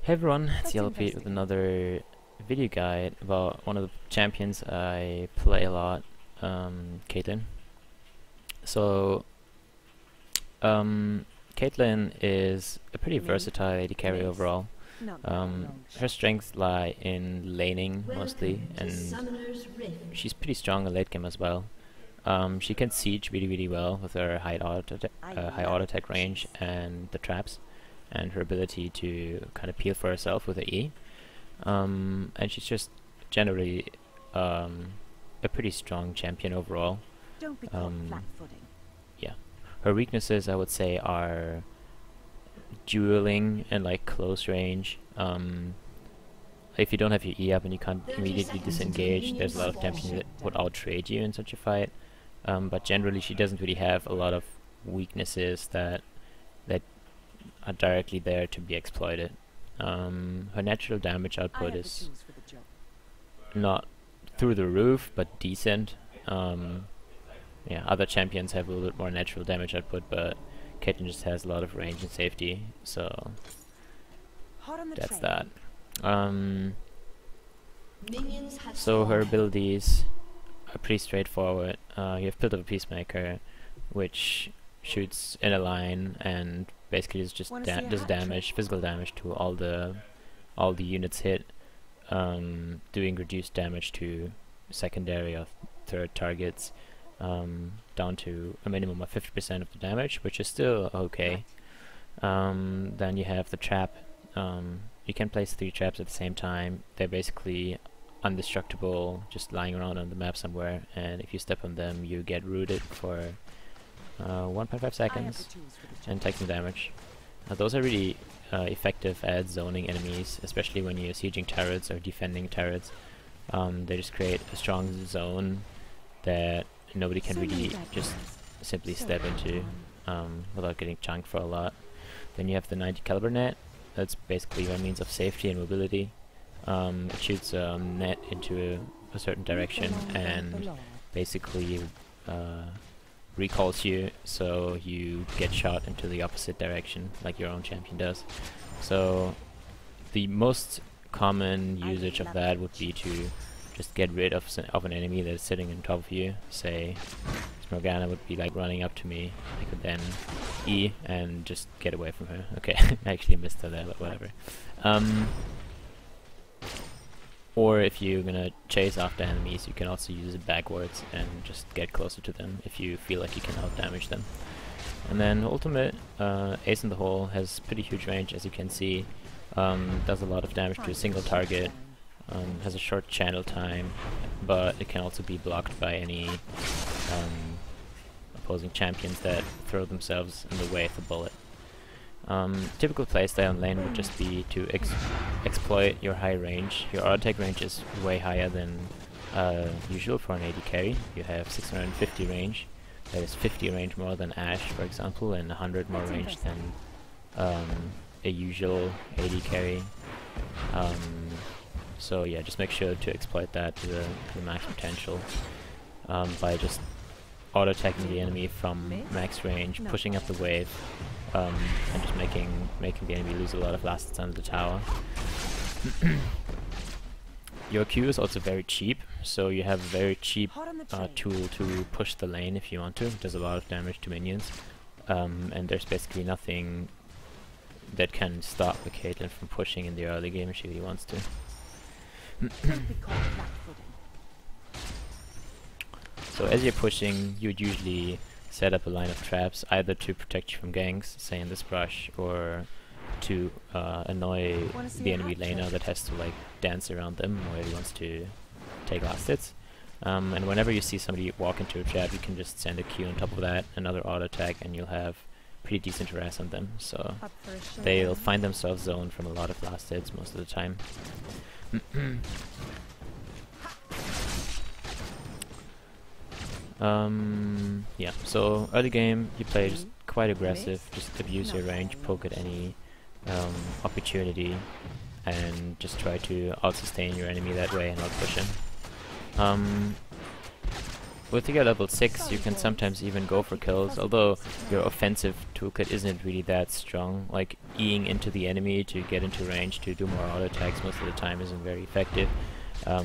Hey everyone, it's yellowpete with another video guide about one of the champions I play a lot, Caitlyn. So, Caitlyn is a pretty versatile AD carry overall. Her strengths lie in laning mostly, and she's pretty strong in late game as well. She can siege really well with her high auto attack range and the traps, and her ability to kind of peel for herself with her E. And she's just generally a pretty strong champion overall. Don't be caught flat-footing. Yeah, her weaknesses I would say are dueling and like close range. If you don't have your E up and you can't immediately disengage, there's a lot of champions that would outtrade you in such a fight. But generally, she doesn't really have a lot of weaknesses that are directly there to be exploited. Her natural damage output is not through the roof, but decent. Yeah, other champions have a little bit more natural damage output, but Caitlyn just has a lot of range and safety, so that's that. So her abilities are pretty straightforward. You have Build of a Peacemaker, which shoots in a line and basically is just does damage, physical damage to all the units hit, doing reduced damage to secondary or third targets, down to a minimum of 50% of the damage, which is still okay. Then you have the trap. You can place 3 traps at the same time. They're basically indestructible, just lying around on the map somewhere, and if you step on them you get rooted for 1.5 seconds and take some damage. Those are really effective at zoning enemies, especially when you're sieging turrets or defending turrets. They just create a strong zone that nobody can really just simply step into without getting chunked for a lot. Then you have the 90 caliber net. That's basically your means of safety and mobility. It shoots a net into a certain direction and basically recalls you, so you get shot into the opposite direction like your own champion does. So the most common usage of that would be to just get rid of an enemy that's sitting on top of you. Say Morgana would be like running up to me, I could then E and just get away from her. Okay, I actually missed her there, but whatever. Or if you're gonna chase after enemies, you can also use it backwards and just get closer to them if you feel like you can out-damage them. And then ultimate, Ace in the Hole, has pretty huge range, as you can see. Does a lot of damage to a single target, has a short channel time, but it can also be blocked by any opposing champions that throw themselves in the way of the bullet. Typical playstyle on lane would just be to exploit your high range. Your auto attack range is way higher than usual for an AD carry. You have 650 range. That is 50 range more than Ashe, for example, and 100 more range than a usual AD carry. So yeah, just make sure to exploit that to the max potential by just auto attacking the enemy from max range, pushing up the wave, and just making the enemy lose a lot of last hits under the tower. Your Q is also very cheap, so you have a very cheap tool to push the lane if you want to. It does a lot of damage to minions, and there's basically nothing that can stop the Caitlyn from pushing in the early game if she really wants to. So as you're pushing, you would usually set up a line of traps, either to protect you from ganks, say in this brush, or to annoy the enemy laner that has to like dance around them or he wants to take last hits. And whenever you see somebody walk into a trap, you can just send a Q on top of that, another auto attack, and you'll have pretty decent harass on them. So they'll find themselves zoned from a lot of last hits most of the time. Yeah, so early game you play just quite aggressive, just abuse your range, poke at any opportunity, and just try to out-sustain your enemy that way and out-push him. with your level 6 you can sometimes even go for kills, although your offensive toolkit isn't really that strong. Like Eing into the enemy to get into range to do more auto attacks most of the time isn't very effective.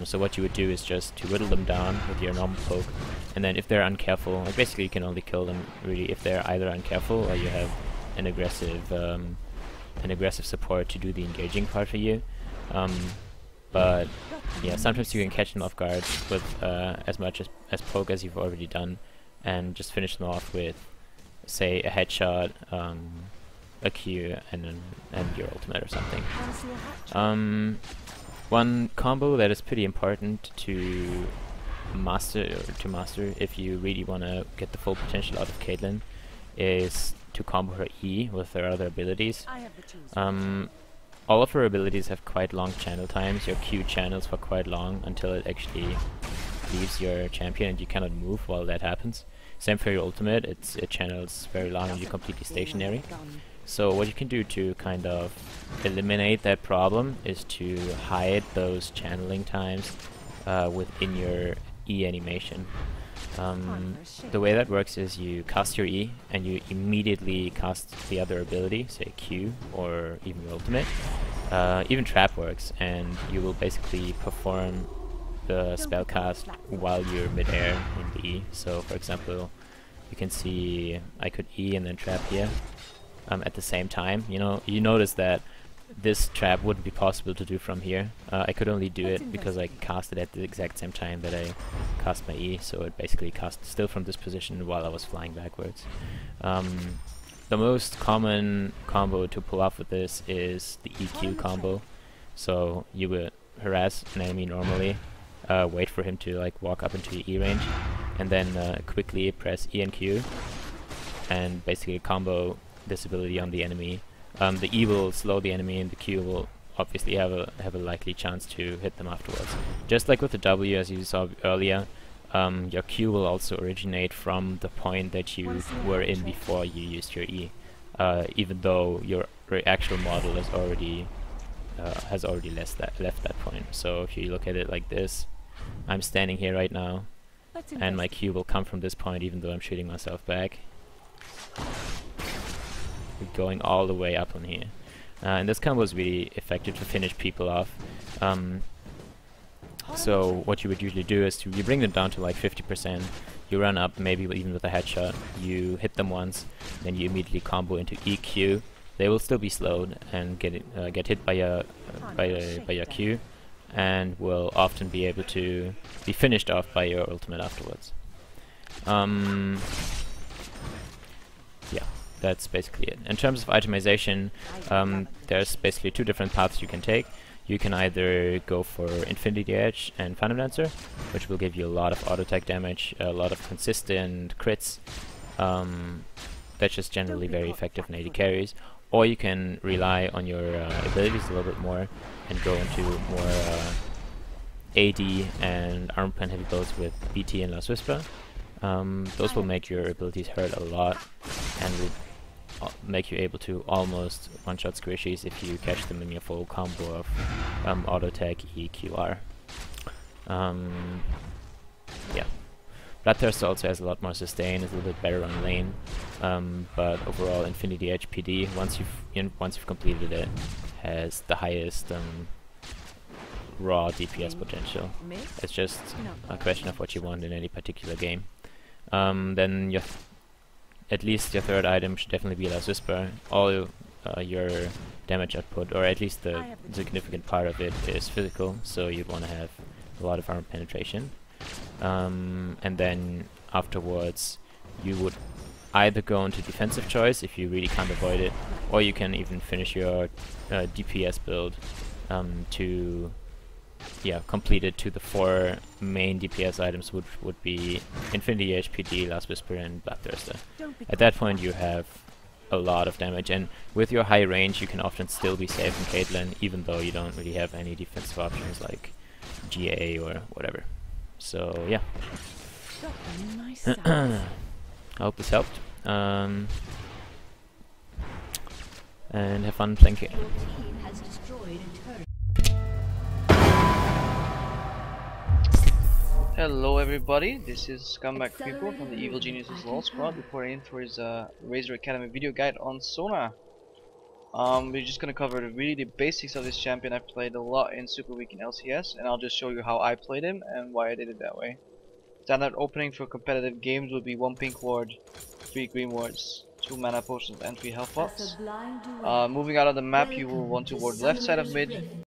So what you would do is just to whittle them down with your normal poke, and then if they're uncareful, like basically you can only kill them really if they're either uncareful or you have an aggressive support to do the engaging part for you. But yeah, sometimes you can catch them off guard with as much as poke as you've already done, and just finish them off with, say, a headshot, a Q, and your ultimate or something. One combo that is pretty important to master if you really want to get the full potential out of Caitlyn is to combo her E with her other abilities. All of her abilities have quite long channel times. Your Q channels for quite long until it actually leaves your champion and you cannot move while that happens. Same for your ultimate, it channels very long and you're completely stationary. So what you can do to kind of eliminate that problem is to hide those channeling times within your E animation. The way that works is you cast your E and you immediately cast the other ability, say Q or even your ultimate. Even trap works, and you will basically perform the spell cast while you're mid-air in the E. So for example, you can see I could E and then trap here at the same time. You notice that this trap wouldn't be possible to do from here. I could only do it because I cast it at the exact same time that I cast my E, so it basically cast still from this position while I was flying backwards. The most common combo to pull off with this is the EQ combo. So you would harass an enemy normally, wait for him to like walk up into your E range, and then quickly press E and Q, and basically combo this ability on the enemy. The E will slow the enemy, and the Q will obviously have a likely chance to hit them afterwards. Just like with the W, as you saw earlier, your Q will also originate from the point that you were in before you used your E, even though your actual model has already left that point. So if you look at it like this, I'm standing here right now, and my Q will come from this point, even though I'm shooting myself back. Going all the way up on here. And this combo is really effective to finish people off. So what you would usually do is you bring them down to like 50%, you run up maybe even with a headshot, you hit them once, then you immediately combo into EQ. They will still be slowed and get hit by your Q, and will often be able to be finished off by your ultimate afterwards. Yeah. That's basically it. In terms of itemization, there's basically two different paths you can take. You can either go for Infinity Edge and Phantom Dancer, which will give you a lot of auto attack damage, a lot of consistent crits. That's just generally very effective in AD carries. Or you can rely on your abilities a little bit more and go into more AD and armor pen heavy builds with BT and Last Whisper. Those will make your abilities hurt a lot and will make you able to almost one-shot squishies if you catch them in your full combo of auto attack EQR. Yeah, Bloodthirster also has a lot more sustain, is a little bit better on lane, but overall Infinity Edge PD, once you've completed it, has the highest raw DPS potential. It's just a question of what you want in any particular game. Then at least your third item should definitely be Last Whisper. All your damage output, or at least the significant part of it, is physical, so you'd want to have a lot of armor penetration. And then afterwards you would either go into defensive choice if you really can't avoid it, or you can even finish your DPS build to complete it to the 4 main DPS items, which would be Infinity Edge, PD, Last Whisper, and Bloodthirster. At that point you have a lot of damage, and with your high range you can often still be safe in Caitlyn, even though you don't really have any defensive options like GA or whatever. So yeah. I hope this helped. And have fun playing Caitlyn. Hello everybody, this is Scumbag People from the Evil Geniuses LoL squad reporting in for his Razer Academy video guide on Sona. We're just gonna cover really the basics of this champion. I've played a lot in Super Week in LCS, and I'll just show you how I played him and why I did it that way. Standard opening for competitive games would be 1 pink ward, 3 green wards, 2 mana potions and 3 health pots. Moving out of the map, you will want to ward left side of mid,